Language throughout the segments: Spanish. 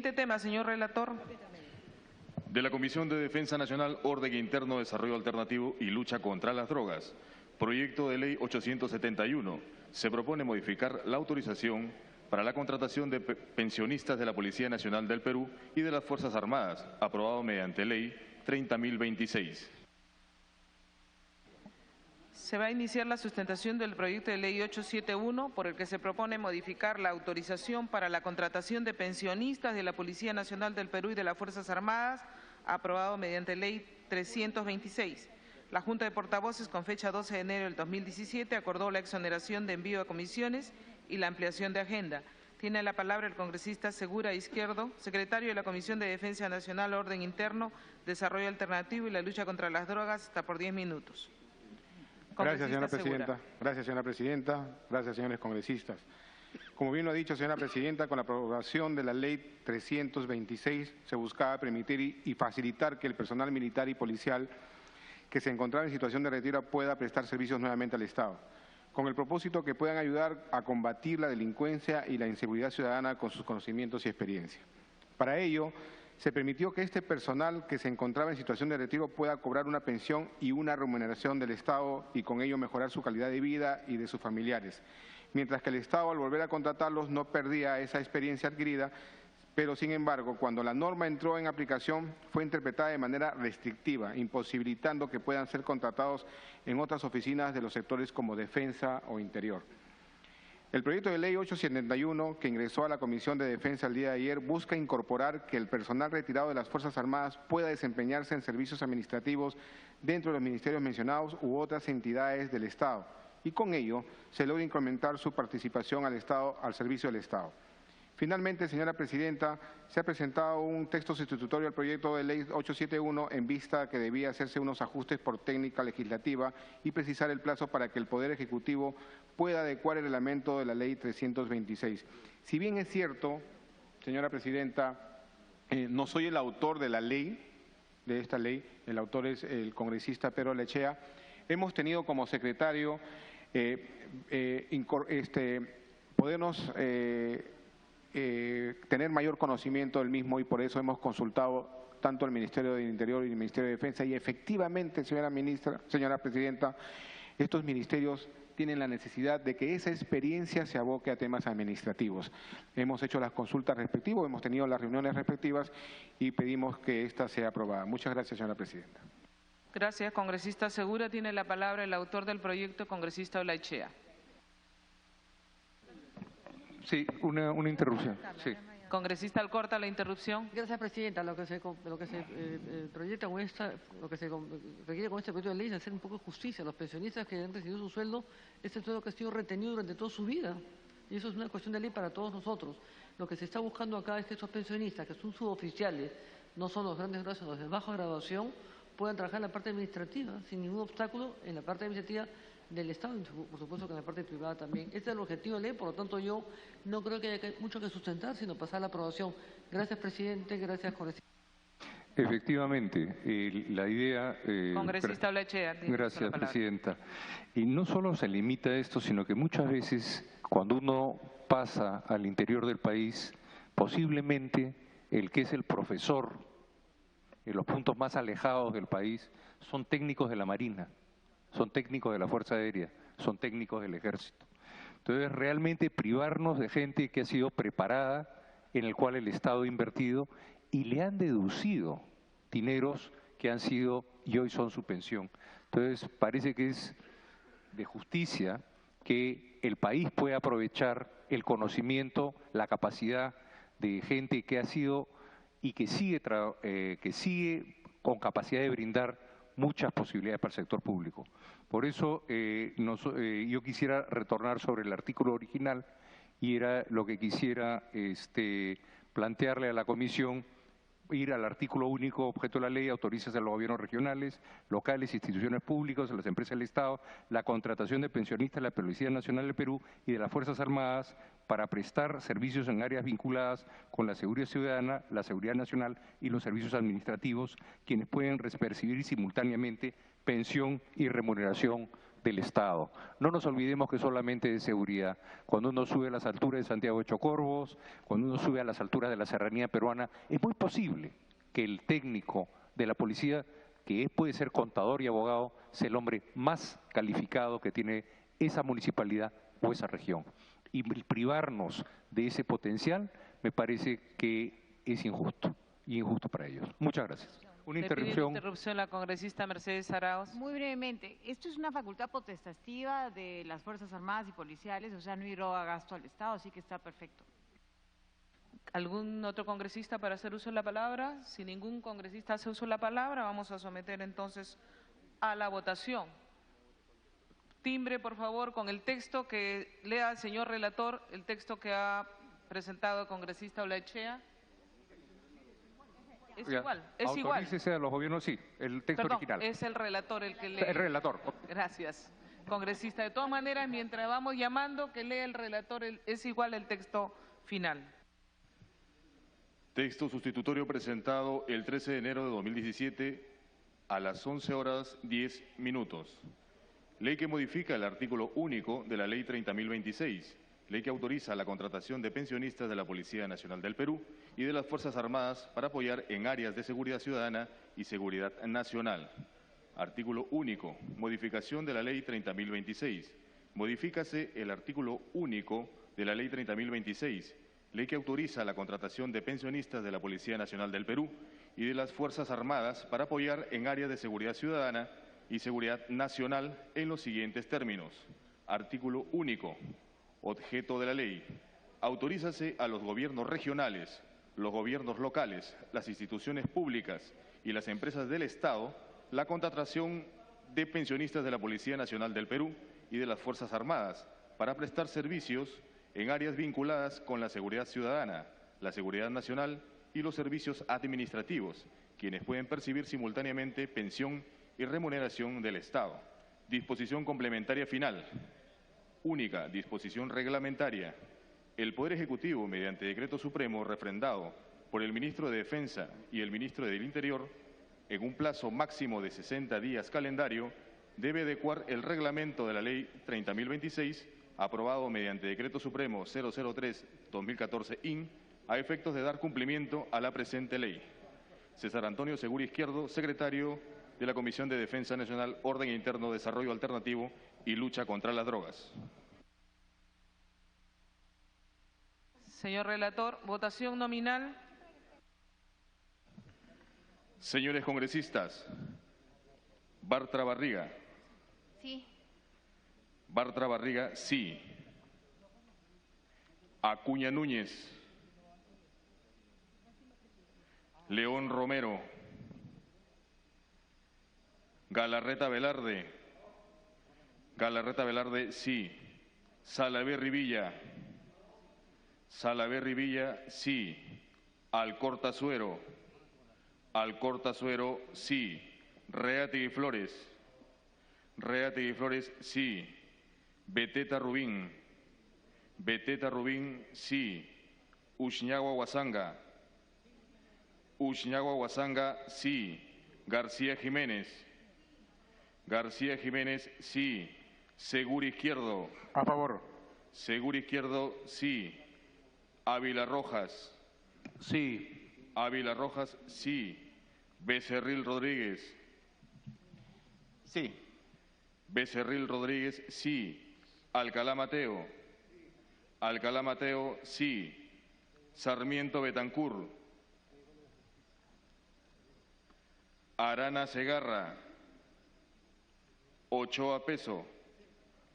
Siguiente tema, señor relator. De la Comisión de Defensa Nacional, Orden Interno, Desarrollo Alternativo y Lucha contra las Drogas. Proyecto de Ley 871. Se propone modificar la autorización para la contratación de pensionistas de la Policía Nacional del Perú y de las Fuerzas Armadas, aprobado mediante Ley 30.026. Se va a iniciar la sustentación del proyecto de ley 871, por el que se propone modificar la autorización para la contratación de pensionistas de la Policía Nacional del Perú y de las Fuerzas Armadas, aprobado mediante ley 326. La Junta de Portavoces, con fecha 12 de enero del 2017, acordó la exoneración de envío a comisiones y la ampliación de agenda. Tiene la palabra el congresista Segura Izquierdo, secretario de la Comisión de Defensa Nacional, Orden Interno, Desarrollo Alternativo y la Lucha contra las Drogas, hasta por 10 minutos. Gracias, señora presidenta. Gracias, señora presidenta. Gracias, señores congresistas. Como bien lo ha dicho, señora presidenta, con la aprobación de la Ley 326 se buscaba permitir y facilitar que el personal militar y policial que se encontraba en situación de retiro pueda prestar servicios nuevamente al Estado, con el propósito que puedan ayudar a combatir la delincuencia y la inseguridad ciudadana con sus conocimientos y experiencia. Para ello, se permitió que este personal que se encontraba en situación de retiro pueda cobrar una pensión y una remuneración del Estado y con ello mejorar su calidad de vida y de sus familiares, mientras que el Estado, al volver a contratarlos, no perdía esa experiencia adquirida, pero sin embargo, cuando la norma entró en aplicación, fue interpretada de manera restrictiva, imposibilitando que puedan ser contratados en otras oficinas de los sectores como defensa o interior. El proyecto de ley 871, que ingresó a la Comisión de Defensa el día de ayer, busca incorporar que el personal retirado de las Fuerzas Armadas pueda desempeñarse en servicios administrativos dentro de los ministerios mencionados u otras entidades del Estado, y con ello se logra incrementar su participación al servicio del Estado. Finalmente, señora presidenta, se ha presentado un texto sustitutorio al proyecto de ley 871 en vista que debía hacerse unos ajustes por técnica legislativa y precisar el plazo para que el Poder Ejecutivo pueda adecuar el reglamento de la ley 326. Si bien es cierto, señora presidenta, no soy el autor de la ley, de esta ley, el autor es el congresista Pedro Lechea, hemos tenido como secretario podernos tener mayor conocimiento del mismo y por eso hemos consultado tanto al Ministerio del Interior y el Ministerio de Defensa y efectivamente, señora presidenta, estos ministerios tienen la necesidad de que esa experiencia se aboque a temas administrativos. Hemos hecho las consultas respectivas, hemos tenido las reuniones respectivas y pedimos que esta sea aprobada. Muchas gracias, señora presidenta. Gracias, congresista Segura. Tiene la palabra el autor del proyecto, congresista Olaichea. Sí, una interrupción. Sí. Congresista Alcorta, la interrupción. Gracias, presidenta. Lo que se proyecta con lo que se requiere con este proyecto de ley es hacer un poco de justicia a los pensionistas que han recibido su sueldo, este sueldo que ha sido retenido durante toda su vida. Y eso es una cuestión de ley para todos nosotros. Lo que se está buscando acá es que estos pensionistas, que son suboficiales, no son los grandes graduados, los de baja graduación, puedan trabajar en la parte administrativa sin ningún obstáculo en la parte administrativa del Estado, por supuesto que en la parte privada también. Este es el objetivo de ley, por lo tanto yo no creo que haya mucho que sustentar, sino pasar a la aprobación. Gracias, presidente, gracias, congresista. Efectivamente, la idea… Congresista Olaichea. Gracias, presidenta. Y no solo se limita a esto, sino que muchas veces cuando uno pasa al interior del país, posiblemente el que es el profesor en los puntos más alejados del país son técnicos de la Marina, son técnicos de la Fuerza Aérea, son técnicos del Ejército. Entonces, realmente privarnos de gente que ha sido preparada, en el cual el Estado ha invertido y le han deducido dineros que han sido y hoy son su pensión. Entonces, parece que es de justicia que el país pueda aprovechar el conocimiento, la capacidad de gente que ha sido y que sigue con capacidad de brindar muchas posibilidades para el sector público. Por eso yo quisiera retornar sobre el artículo original y era lo que quisiera plantearle a la comisión, ir al artículo único objeto de la ley, autoriza a los gobiernos regionales, locales, instituciones públicas, a las empresas del Estado, la contratación de pensionistas de la Policía Nacional del Perú y de las Fuerzas Armadas para prestar servicios en áreas vinculadas con la seguridad ciudadana, la seguridad nacional y los servicios administrativos, quienes pueden percibir simultáneamente pensión y remuneración del Estado. No nos olvidemos que solamente es seguridad. Cuando uno sube a las alturas de Santiago de Chocorvos, cuando uno sube a las alturas de la serranía peruana, es muy posible que el técnico de la policía, que puede ser contador y abogado, sea el hombre más calificado que tiene esa municipalidad o esa región. Y privarnos de ese potencial me parece que es injusto, y injusto para ellos. Muchas gracias. Una interrupción la congresista Mercedes Arauz. Muy brevemente, esto es una facultad potestativa de las Fuerzas Armadas y Policiales, o sea, no irá a gasto al Estado, así que está perfecto. ¿Algún otro congresista para hacer uso de la palabra? Si ningún congresista hace uso de la palabra, vamos a someter entonces a la votación. Timbre, por favor, con el texto que lea el señor relator, el texto que ha presentado el congresista Olaechea. Es igual, es igual. Autorícese a los gobiernos, sí, el texto original. Es el relator el que lee. El relator. Gracias, congresista. De todas maneras, mientras vamos llamando, que lee el relator, es igual el texto final. Texto sustitutorio presentado el 13 de enero de 2017 a las 11:10. Ley que modifica el artículo único de la Ley 30.026, ley que autoriza la contratación de pensionistas de la Policía Nacional del Perú y de las Fuerzas Armadas para apoyar en áreas de seguridad ciudadana y seguridad nacional. Artículo único. Modificación de la Ley 30.026. Modifícase el artículo único de la Ley 30.026, ley que autoriza la contratación de pensionistas de la Policía Nacional del Perú y de las Fuerzas Armadas para apoyar en áreas de seguridad ciudadana y seguridad nacional en los siguientes términos. Artículo único. Objeto de la ley. Autorízase a los gobiernos regionales, los gobiernos locales, las instituciones públicas y las empresas del Estado la contratación de pensionistas de la Policía Nacional del Perú y de las Fuerzas Armadas para prestar servicios en áreas vinculadas con la seguridad ciudadana, la seguridad nacional y los servicios administrativos, quienes pueden percibir simultáneamente pensión y remuneración del Estado. Disposición complementaria final. Única disposición reglamentaria. El Poder Ejecutivo, mediante decreto supremo refrendado por el Ministro de Defensa y el Ministro del Interior, en un plazo máximo de 60 días calendario, debe adecuar el reglamento de la Ley 30.026, aprobado mediante decreto supremo 003-2014-IN, a efectos de dar cumplimiento a la presente ley. César Antonio Segura Izquierdo, secretario de la Comisión de Defensa Nacional, Orden Interno, Desarrollo Alternativo y Lucha contra las Drogas. Señor relator, votación nominal. Señores congresistas, Bartra Barriga. Sí. Bartra Barriga, sí. Acuña Núñez. León Romero. Galarreta Velarde. Galarreta Velarde, sí. Salaverry Villa. Salaverry Villa, sí. Alcorta Suero. Alcorta Suero, sí. Reategui Flores. Reategui Flores, sí. Beteta Rubín. Beteta Rubín, sí. Ushñagua Huasanga. Ushñagua Huasanga, sí. García Jiménez. García Jiménez, sí. Segura Izquierdo. A favor. Segura Izquierdo, sí. Ávila Rojas. Sí. Ávila Rojas, sí. Becerril Rodríguez. Sí. Becerril Rodríguez, sí. Alcalá Mateo. Alcalá Mateo, sí. Sarmiento Betancur. Arana Segarra. Ochoa Peso.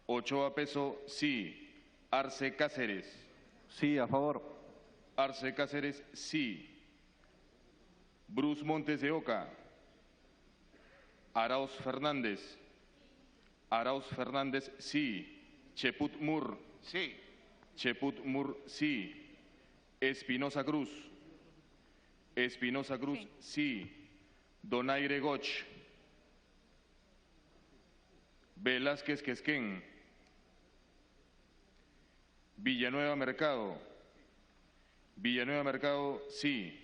Ochoa Peso, sí. Arce Cáceres. Sí, a favor. Arce Cáceres, sí. Bruce Montes de Oca. Arauz Fernández. Arauz Fernández, sí. Cheput Mur. Sí. Cheput Mur, sí. Espinosa Cruz. Espinosa Cruz, sí. Donaire Goch. Velázquez Quesquén. Villanueva Mercado. Villanueva Mercado, sí.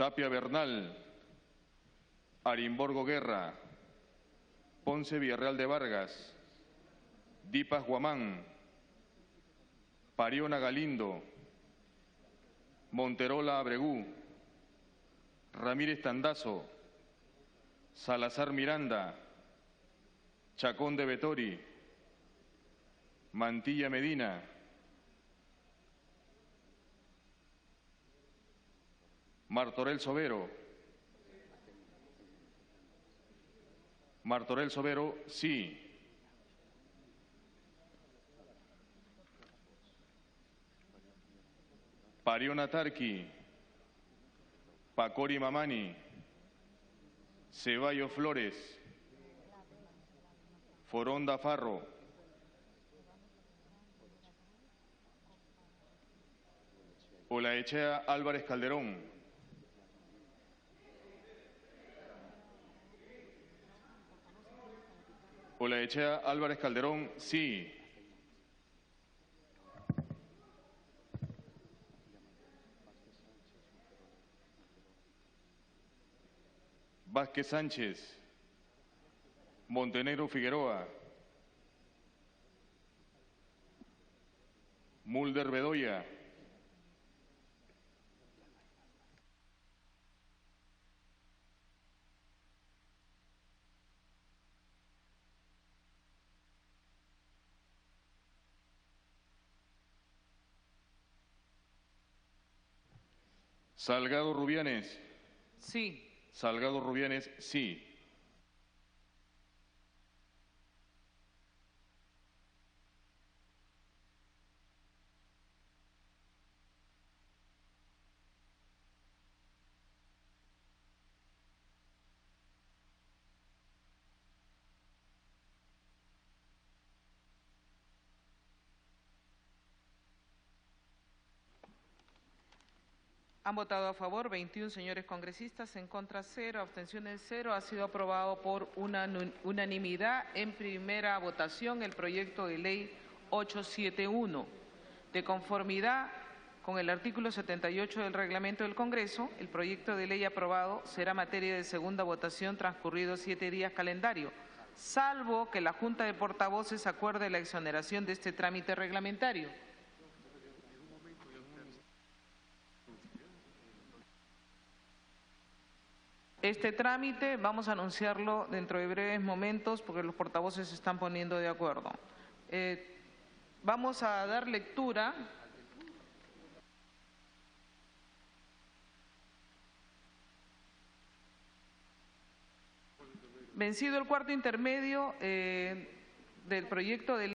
Tapia Bernal, Arimborgo Guerra, Ponce Villarreal de Vargas, Dipas Guamán, Pariona Galindo, Monterola Abregú, Ramírez Tandazo, Salazar Miranda, Chacón de Betori, Mantilla Medina, Martorell Sobero. Martorell Sobero, sí. Pariona Tarqui, Pacori Mamani, Ceballos Flores, Foronda Farro, Olaechea Álvarez Calderón, Olaechea Álvarez Calderón, sí. Vázquez Sánchez, Montenegro Figueroa, Mulder Bedoya, Salgado Rubianes. Sí. Salgado Rubianes, sí. Han votado a favor 21 señores congresistas, en contra 0, abstenciones 0. Ha sido aprobado por unanimidad en primera votación el proyecto de ley 871. De conformidad con el artículo 78 del reglamento del Congreso, el proyecto de ley aprobado será materia de segunda votación transcurridos 7 días calendario, salvo que la Junta de Portavoces acuerde la exoneración de este trámite reglamentario. Este trámite vamos a anunciarlo dentro de breves momentos porque los portavoces se están poniendo de acuerdo. Vamos a dar lectura vencido el cuarto intermedio del proyecto de